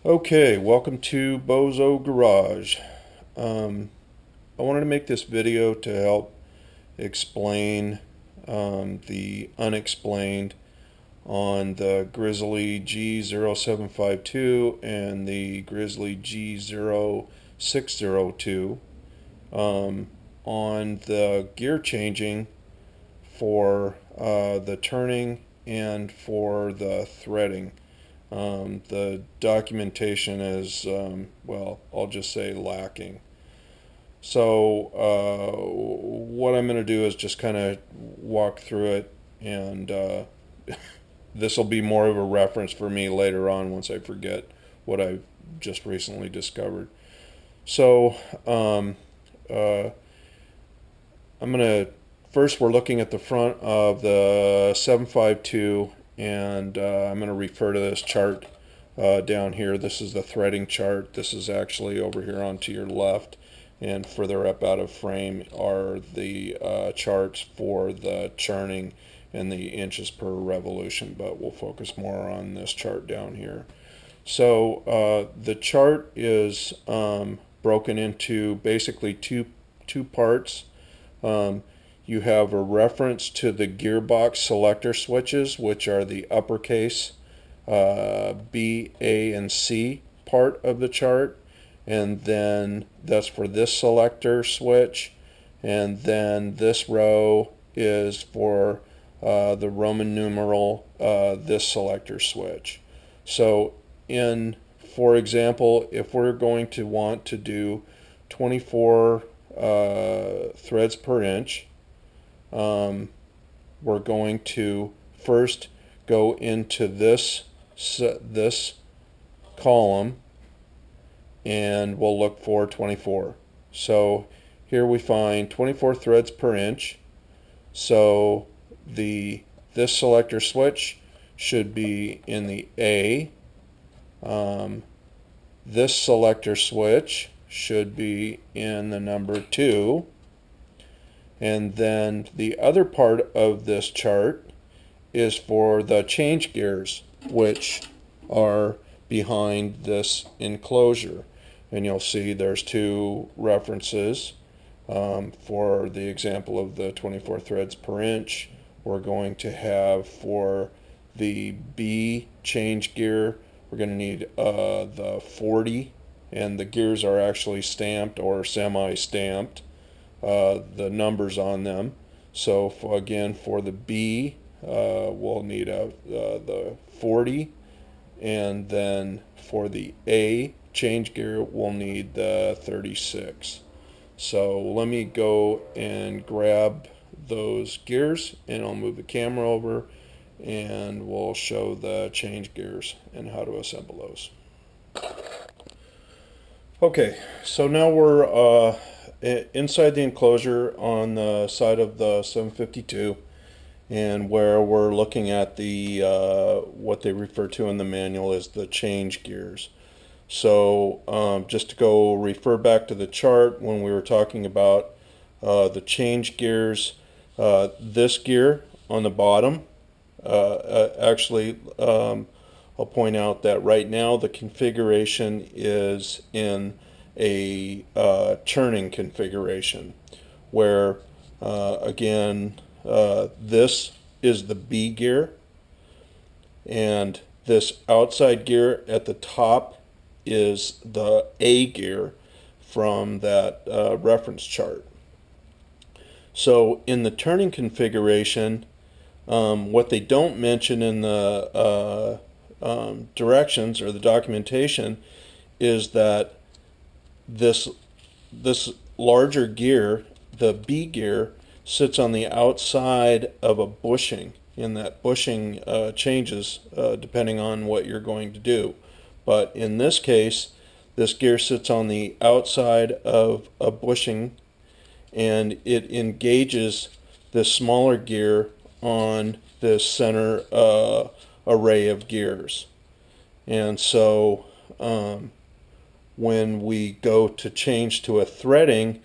Okay, welcome to Bozo Garage. Um, I wanted to make this video to help explain the unexplained on the Grizzly G0752 and the Grizzly G0602 on the gear changing for the turning and for the threading. The documentation is, well, I'll just say lacking. So, what I'm going to do is just kind of walk through it, and this will be more of a reference for me later on once I forget what I've just recently discovered. So, I'm going to first, we're looking at the front of the 752, and I'm going to refer to this chart down here. This is the threading chart. This is actually over here on to your left, and further up out of frame are the charts for the churning and the inches per revolution, but we'll focus more on this chart down here. So the chart is broken into basically two parts. You have a reference to the gearbox selector switches, which are the uppercase B, A, and C part of the chart. And then that's for this selector switch. And then this row is for the Roman numeral, this selector switch. So for example, if we're going to want to do 24 threads per inch, we're going to first go into this column, and we'll look for 24. So here we find 24 threads per inch. So this selector switch should be in the A. This selector switch should be in the number 2. And then the other part of this chart is for the change gears, which are behind this enclosure. And you'll see there's two references for the example of the 24 threads per inch. We're going to have for the B change gear, we're going to need the 40, and the gears are actually stamped or semi-stamped. The numbers on them. So again, for the B, we'll need the 40, and then for the A change gear, we'll need the 36. So let me go and grab those gears, and I'll move the camera over, and we'll show the change gears and how to assemble those. Okay, so now we're inside the enclosure on the side of the 752, and where we're looking at the what they refer to in the manual as the change gears. So just to go refer back to the chart when we were talking about the change gears, this gear on the bottom, actually I'll point out that right now the configuration is in a churning configuration, where again this is the B gear, and this outside gear at the top is the A gear from that reference chart. So in the turning configuration, what they don't mention in the directions or the documentation is that this larger gear, the B gear, sits on the outside of a bushing, and that bushing changes depending on what you're going to do. But in this case, this gear sits on the outside of a bushing, and it engages this smaller gear on this center array of gears. And so when we go to change to a threading,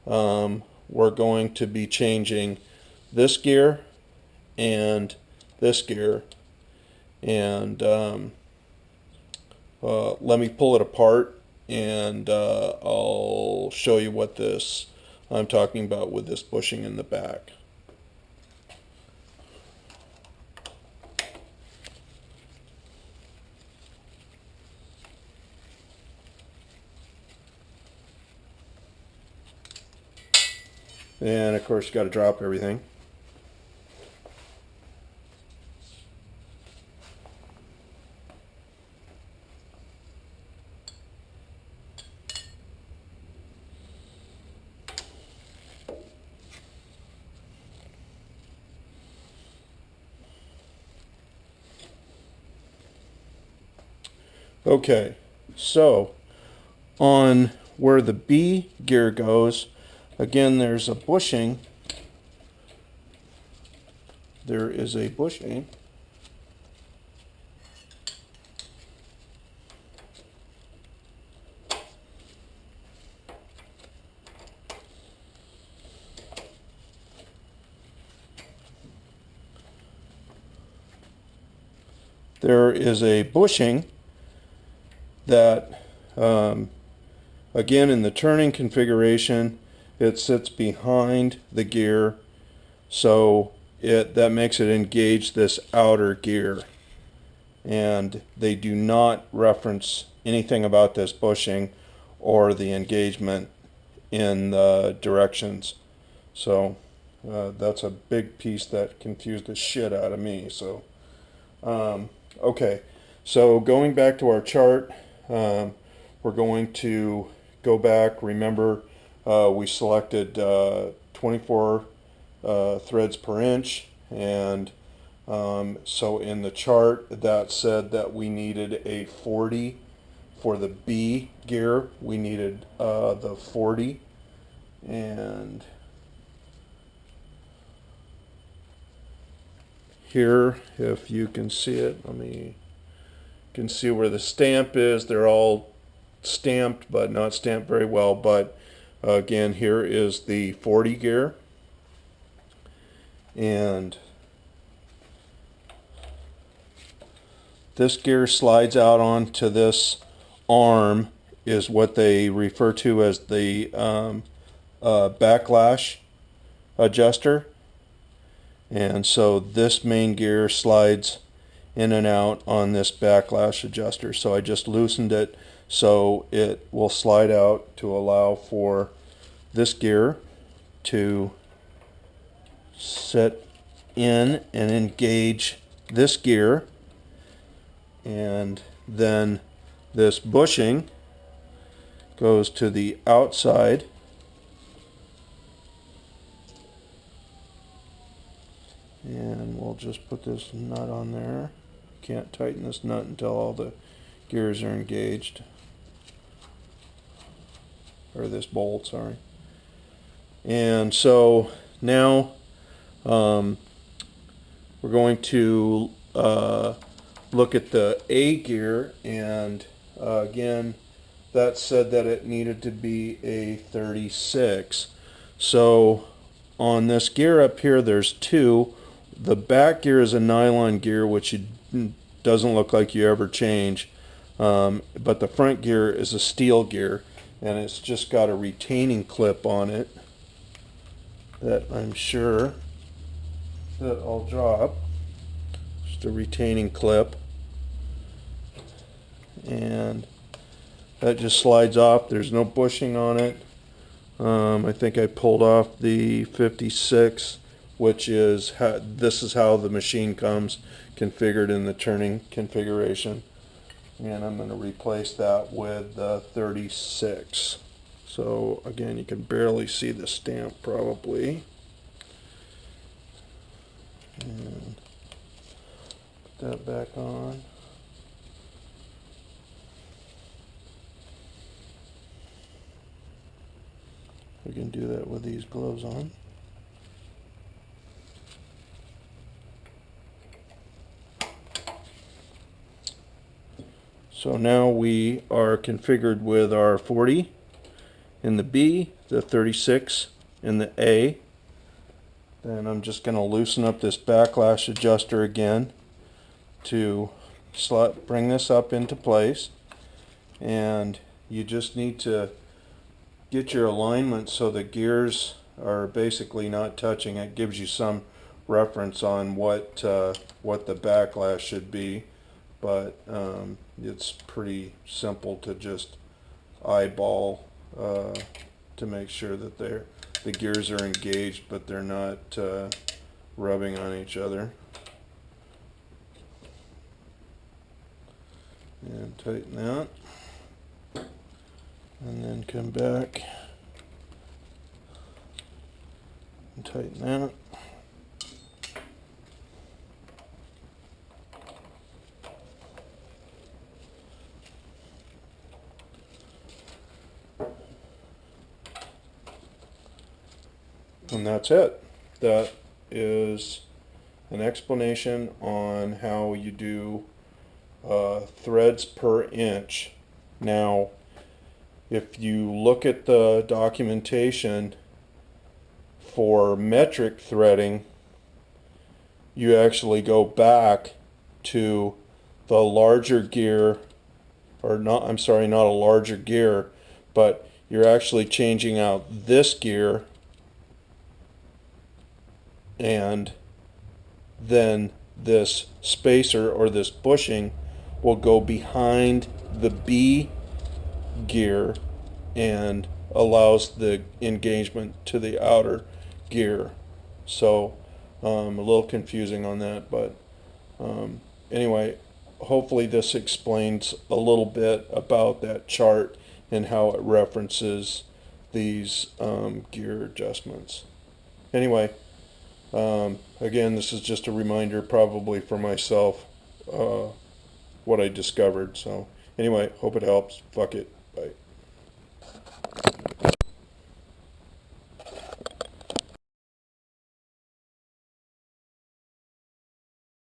we're going to be changing this gear and this gear, and let me pull it apart, and I'll show you what this I'm talking about with this bushing in the back. And of course you got to drop everything. Okay, so on where the B gear goes, again, there's a bushing. There is a bushing. There is a bushing that, again, in the turning configuration, it sits behind the gear, so that makes it engage this outer gear. And they do not reference anything about this bushing or the engagement in the directions. So that's a big piece that confused the shit out of me. So okay, so going back to our chart, we're going to go back. Remember, we selected 24 threads per inch, and so in the chart that said that we needed a 40 for the B gear. We needed the 40, and here, if you can see it, you can see where the stamp is. They're all stamped, but not stamped very well. But again, here is the 40 gear, and this gear slides out onto this arm, is what they refer to as the Backlash Adjuster. And so this main gear slides in and out on this Backlash Adjuster. So I just loosened it so it will slide out to allow for this gear to sit in and engage this gear. And then this bushing goes to the outside. And we'll just put this nut on there. Can't tighten this nut until all the gears are engaged. Or this bolt, sorry. And so now we're going to look at the A gear, and again, that said that it needed to be a 36. So on this gear up here, there's two. The back gear is a nylon gear, which doesn't look like you ever change, but the front gear is a steel gear, and it's just got a retaining clip on it that I'm sure that I'll drop. Just a retaining clip, and that just slides off. There's no bushing on it. I think I pulled off the 56, which is this is how the machine comes configured in the turning configuration, and I'm going to replace that with the 36. So again, you can barely see the stamp probably, and put that back on. We can do that with these gloves on. So now we are configured with our 40 in the B, the 36 in the A. Then I'm just going to loosen up this Backlash Adjuster again to bring this up into place. and you just need to get your alignment so the gears are basically not touching. It gives you some reference on what the backlash should be, but it's pretty simple to just eyeball to make sure that the gears are engaged, but they're not rubbing on each other. And tighten that, and then come back and tighten that. And that's it. That is an explanation on how you do threads per inch. Now, if you look at the documentation for metric threading, you actually go back to the larger gear, or not, I'm sorry, not a larger gear, but you're actually changing out this gear, and then this spacer or this bushing will go behind the B gear and allows the engagement to the outer gear. So a little confusing on that, but anyway, hopefully this explains a little bit about that chart and how it references these gear adjustments. Anyway, again, this is just a reminder probably for myself what I discovered. So anyway, hope it helps. Fuck it. Bye.